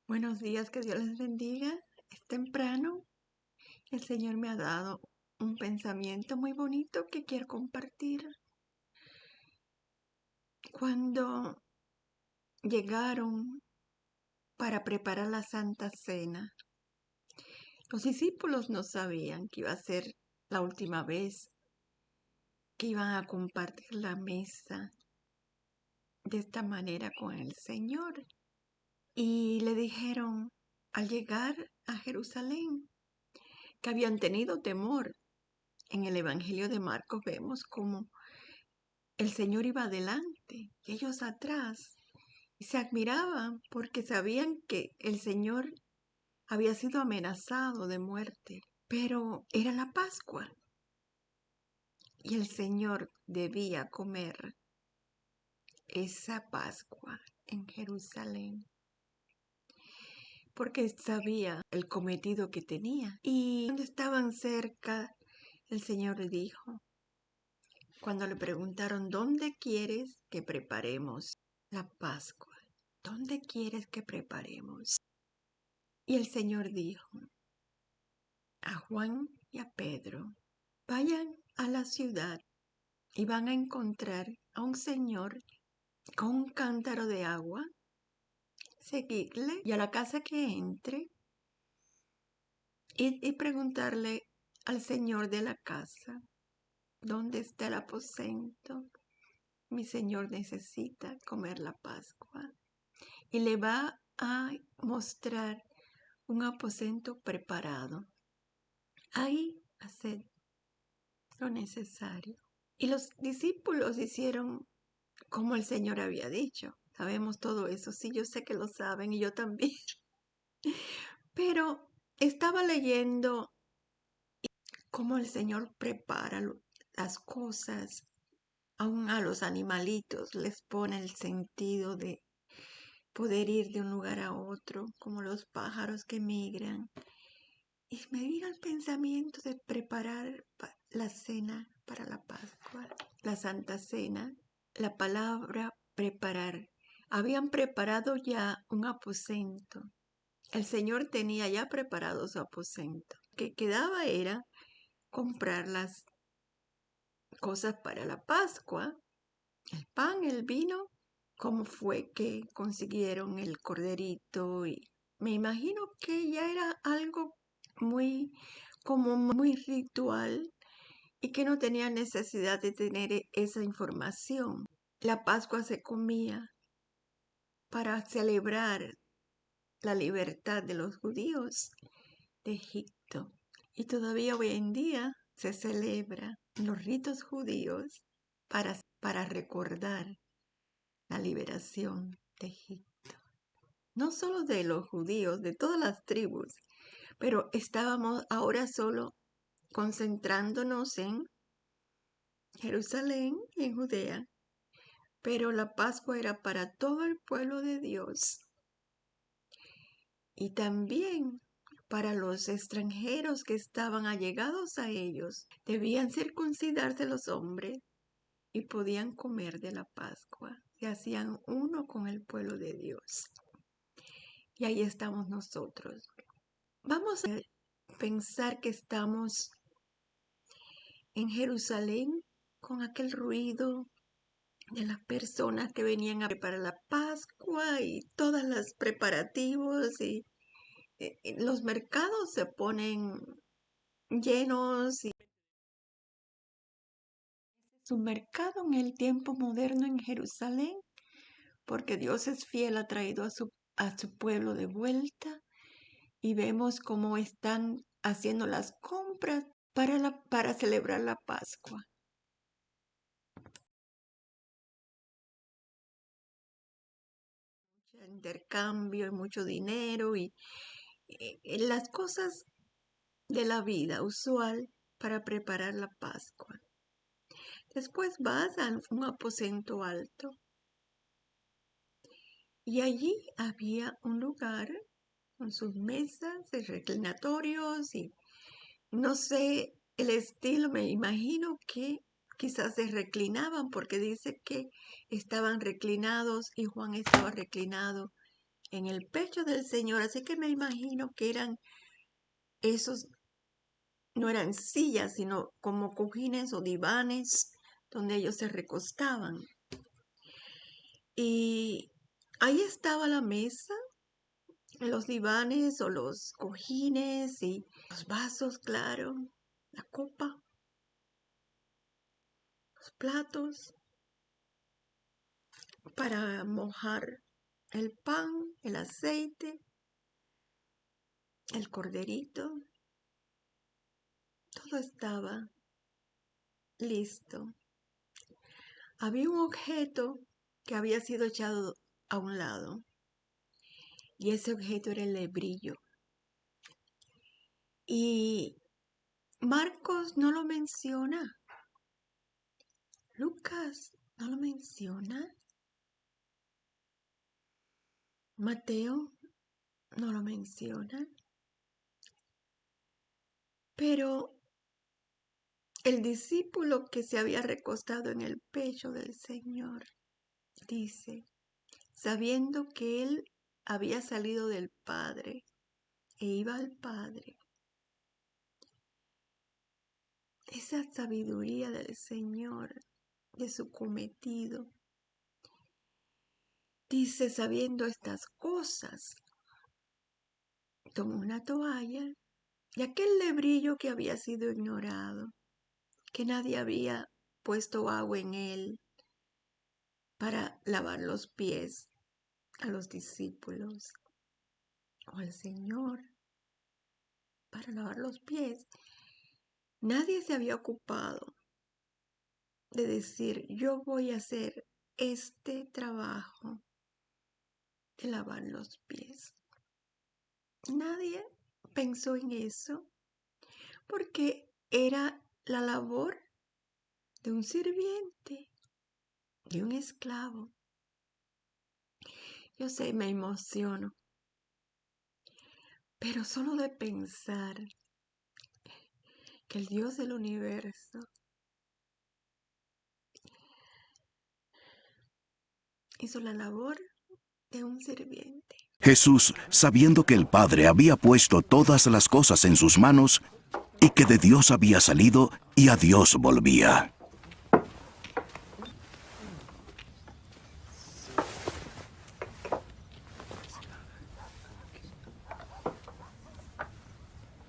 Buenos días, que Dios les bendiga. Es temprano. El Señor me ha dado un pensamiento muy bonito que quiero compartir. Cuando llegaron para preparar la Santa Cena, los discípulos no sabían que iba a ser la última vez que iban a compartir la mesa de esta manera con el Señor. Y le dijeron al llegar a Jerusalén que habían tenido temor. En el Evangelio de Marcos vemos cómo el Señor iba adelante y ellos atrás, y se admiraban porque sabían que el Señor había sido amenazado de muerte, pero era la Pascua y el Señor debía comer esa Pascua en Jerusalén, porque sabía el cometido que tenía. Y cuando estaban cerca, el Señor le dijo, cuando le preguntaron, ¿dónde quieres que preparemos la Pascua? ¿Dónde quieres que preparemos? Y el Señor dijo a Juan y a Pedro, vayan a la ciudad y van a encontrar a un señor con un cántaro de agua, seguidle y a la casa que entre y preguntarle al señor de la casa, ¿dónde está el aposento? Mi señor necesita comer la Pascua. Y le va a mostrar un aposento preparado. Ahí haced lo necesario. Y los discípulos hicieron como el Señor había dicho. Sabemos todo eso, sí, yo sé que lo saben y yo también. Pero estaba leyendo cómo el Señor prepara las cosas. Aún a los animalitos les pone el sentido de poder ir de un lugar a otro, como los pájaros que migran. Y me vino el pensamiento de preparar la cena para la Pascua, la Santa Cena. La palabra preparar. Habían preparado ya un aposento. El Señor tenía ya preparado su aposento. Lo que quedaba era comprar las cosas para la Pascua, el pan, el vino. ¿Cómo fue que consiguieron el corderito? Y me imagino que ya era algo muy ritual y que no tenía necesidad de tener esa información. La Pascua se comía para celebrar la libertad de los judíos de Egipto. Y todavía hoy en día se celebra los ritos judíos para recordar la liberación de Egipto. No solo de los judíos, de todas las tribus, pero estábamos ahora solo concentrándonos en Jerusalén y en Judea. Pero la Pascua era para todo el pueblo de Dios y también para los extranjeros que estaban allegados a ellos. Debían circuncidarse los hombres y podían comer de la Pascua. Se hacían uno con el pueblo de Dios. Y ahí estamos nosotros. Vamos a pensar que estamos en Jerusalén con aquel ruido de las personas que venían a preparar la Pascua y todos los preparativos y los mercados se ponen llenos y su mercado en el tiempo moderno en Jerusalén, porque Dios es fiel, ha traído a su pueblo de vuelta y vemos cómo están haciendo las compras para celebrar la Pascua. Mucho intercambio y mucho dinero y las cosas de la vida usual para preparar la Pascua. Después vas a un aposento alto y allí había un lugar con sus mesas y reclinatorios y no sé el estilo, me imagino que quizás se reclinaban porque dice que estaban reclinados y Juan estaba reclinado en el pecho del Señor. Así que me imagino que eran esos, no eran sillas, sino como cojines o divanes donde ellos se recostaban. Y ahí estaba la mesa, los divanes o los cojines y los vasos, claro, la copa, los platos para mojar el pan, el aceite, el corderito. Todo estaba listo. Había un objeto que había sido echado a un lado y ese objeto era el lebrillo. Y Marcos no lo menciona, Lucas no lo menciona, Mateo no lo menciona, pero el discípulo que se había recostado en el pecho del Señor dice, sabiendo que él había salido del Padre e iba al Padre, esa sabiduría del Señor, de su cometido, dice, sabiendo estas cosas, tomó una toalla y aquel lebrillo que había sido ignorado, que nadie había puesto agua en él para lavar los pies a los discípulos o al Señor para lavar los pies. Nadie se había ocupado de decir, yo voy a hacer este trabajo de lavar los pies. Nadie pensó en eso porque era la labor de un sirviente, de un esclavo. Yo sé, me emociono, pero solo de pensar que el Dios del universo hizo la labor de un sirviente. Jesús, sabiendo que el Padre había puesto todas las cosas en sus manos y que de Dios había salido y a Dios volvía.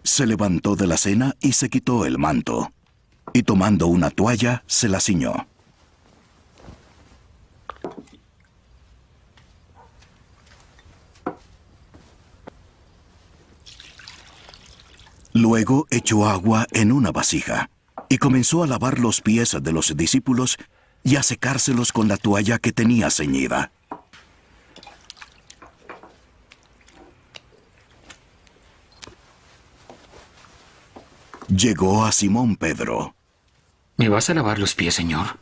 Se levantó de la cena y se quitó el manto, y tomando una toalla se la ciñó. Luego echó agua en una vasija y comenzó a lavar los pies de los discípulos y a secárselos con la toalla que tenía ceñida. Llegó a Simón Pedro. ¿Me vas a lavar los pies, Señor?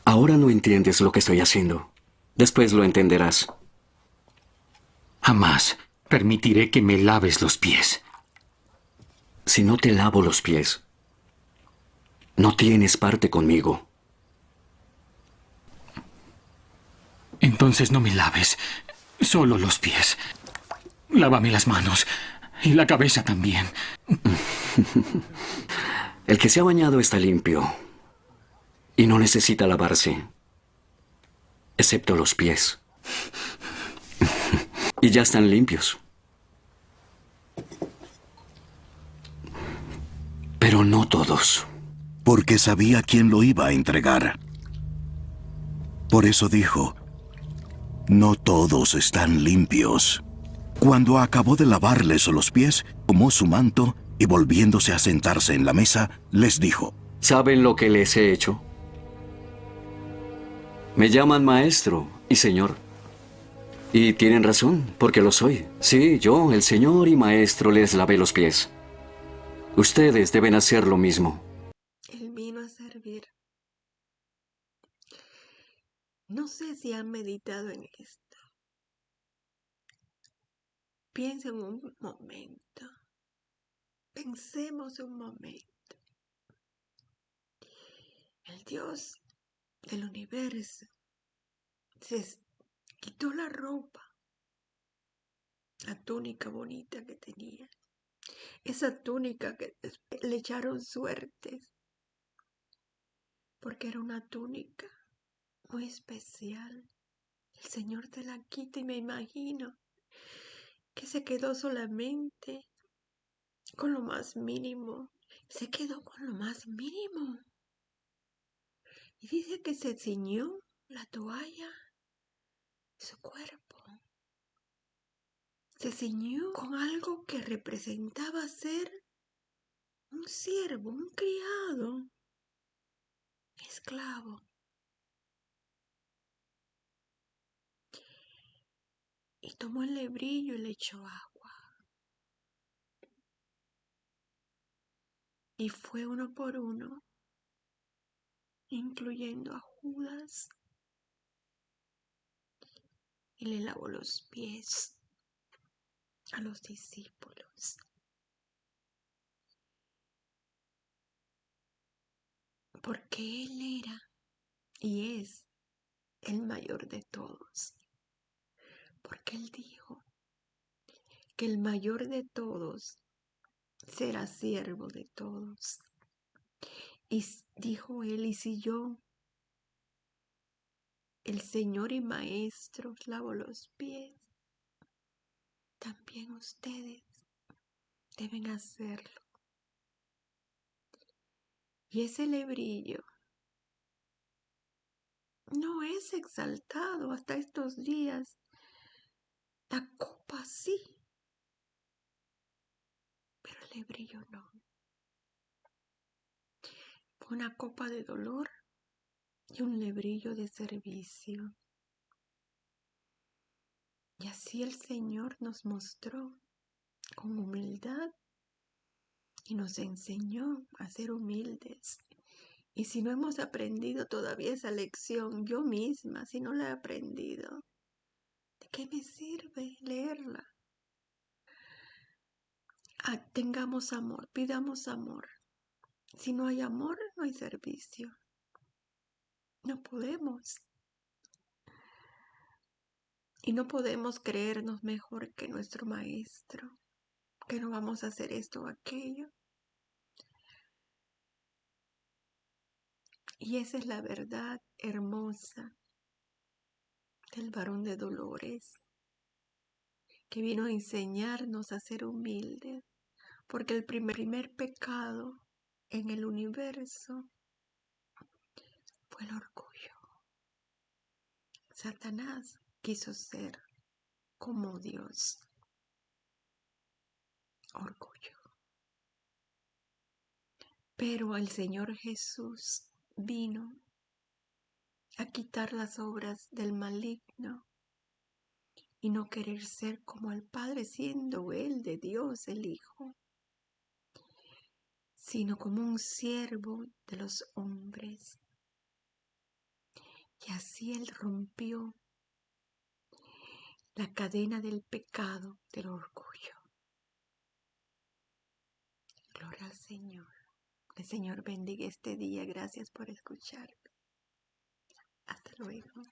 Ahora no entiendes lo que estoy haciendo. Después lo entenderás. Jamás permitiré que me laves los pies. Si no te lavo los pies, no tienes parte conmigo. Entonces no me laves, solo los pies. Lávame las manos y la cabeza también. El que se ha bañado está limpio y no necesita lavarse, excepto los pies. Y ya están limpios. Pero no todos. Porque sabía quién lo iba a entregar. Por eso dijo, no todos están limpios. Cuando acabó de lavarles los pies, tomó su manto y volviéndose a sentarse en la mesa, les dijo, ¿Saben lo que les he hecho? Me llaman maestro y señor. Y tienen razón, porque lo soy. Sí, yo, el Señor y Maestro, les lavé los pies. Ustedes deben hacer lo mismo. Él vino a servir. No sé si han meditado en esto. Piensen un momento. Pensemos un momento. El Dios del universo se quitó la ropa, la túnica bonita que tenía. Esa túnica que le echaron suertes, porque era una túnica muy especial. El Señor te la quita y me imagino que se quedó solamente con lo más mínimo. Se quedó con lo más mínimo. Y dice que se ciñó la toalla de su cuerpo. Se ciñó con algo que representaba ser un siervo, un criado, esclavo. Y tomó el lebrillo y le echó agua. Y fue uno por uno, incluyendo a Judas, y le lavó los pies a los discípulos. Porque Él era y es el mayor de todos. Porque Él dijo que el mayor de todos será siervo de todos. Y dijo Él, y si yo, el Señor y Maestro, lavo los pies, también ustedes deben hacerlo. Y ese lebrillo no es exaltado hasta estos días. La copa sí, pero el lebrillo no. Fue una copa de dolor y un lebrillo de servicio. Y así el Señor nos mostró con humildad y nos enseñó a ser humildes. Y si no hemos aprendido todavía esa lección, yo misma, si no la he aprendido, ¿de qué me sirve leerla? Tengamos amor, pidamos amor. Si no hay amor, no hay servicio. No podemos. Y no podemos creernos mejor que nuestro maestro, que no vamos a hacer esto o aquello. Y esa es la verdad hermosa del varón de dolores, que vino a enseñarnos a ser humildes, porque el primer pecado en el universo fue el orgullo. Satanás quiso ser como Dios. Orgullo. Pero el Señor Jesús vino a quitar las obras del maligno y no querer ser como el Padre, siendo Él de Dios el Hijo, sino como un siervo de los hombres. Y así Él rompió la cadena del pecado, del orgullo. Gloria al Señor. El Señor bendiga este día. Gracias por escuchar. Hasta luego.